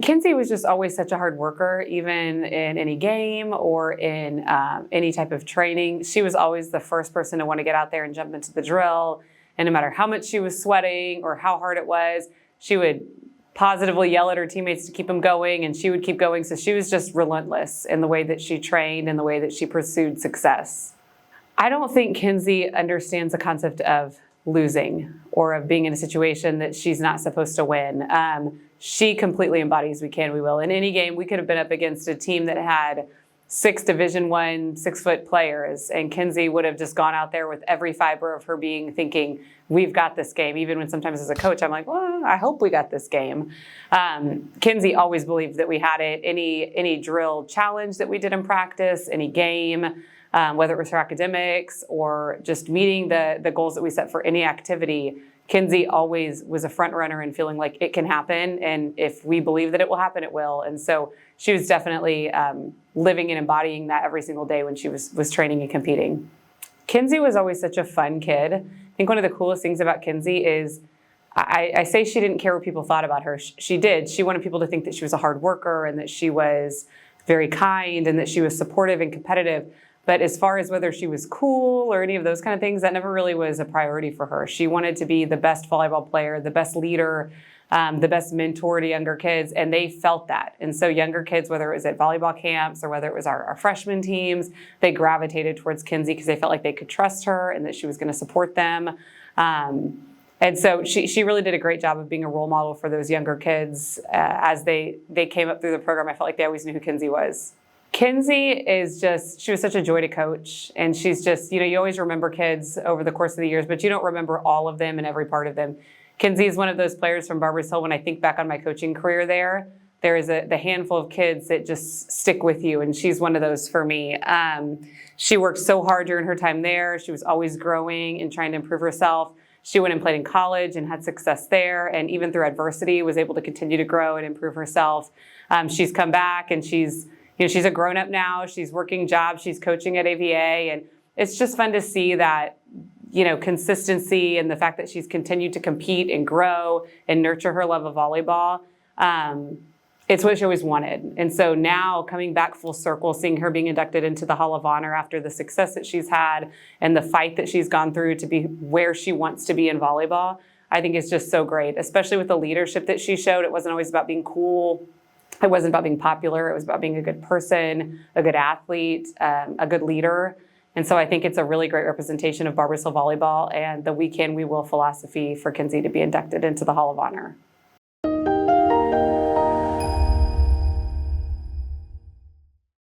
Kinsy was just always such a hard worker, even in any game or in any type of training. She was always the first person to want to get out there and jump into the drill. And no matter how much she was sweating or how hard it was, she would positively yell at her teammates to keep them going, and she would keep going. So she was just relentless in the way that she trained and the way that she pursued success. I don't think Kinsy understands the concept of losing or of being in a situation that she's not supposed to win. She completely embodies we can, we will. In any game, we could have been up against a team that had 6 Division I 6-foot players, and Kinsy would have just gone out there with every fiber of her being thinking, we've got this game. Even when sometimes as a coach, I'm like, well, I hope we got this game. Kinsy always believed that we had it. Any drill challenge that we did in practice, any game, whether it was for academics or just meeting the goals that we set for any activity, Kinsy always was a front runner and feeling like it can happen. And if we believe that it will happen, it will. And so she was definitely living and embodying that every single day when she was training and competing. Kinsy was always such a fun kid. I think one of the coolest things about Kinsy is I say she didn't care what people thought about her. She did. She wanted people to think that she was a hard worker and that she was very kind and that she was supportive and competitive. But as far as whether she was cool or any of those kind of things, that never really was a priority for her. She wanted to be the best volleyball player, the best leader, the best mentor to younger kids, and they felt that. And so younger kids, whether it was at volleyball camps or whether it was our freshman teams, they gravitated towards Kinsy because they felt like they could trust her and that she was going to support them. And so she really did a great job of being a role model for those younger kids as they came up through the program. I felt like they always knew who Kinsy was. Kinsy she was such a joy to coach, and she's just, you always remember kids over the course of the years, but you don't remember all of them and every part of them. Kinsy is one of those players from Barbers Hill. When I think back on my coaching career there is the handful of kids that just stick with you, and she's one of those for me. She worked so hard during her time there. She was always growing and trying to improve herself. She went and played in college and had success there, and even through adversity was able to continue to grow and improve herself. She's come back, and she's a grown-up now. She's working jobs. She's coaching at AVA. And it's just fun to see that, consistency and the fact that she's continued to compete and grow and nurture her love of volleyball. It's what she always wanted. And so now coming back full circle, seeing her being inducted into the Hall of Honor after the success that she's had and the fight that she's gone through to be where she wants to be in volleyball, I think is just so great, especially with the leadership that she showed. It wasn't always about being cool. It wasn't about being popular. It was about being a good person, a good athlete, a good leader. And so I think it's a really great representation of Barbers Hill volleyball and the we can, we will philosophy for Kinsy to be inducted into the Hall of Honor.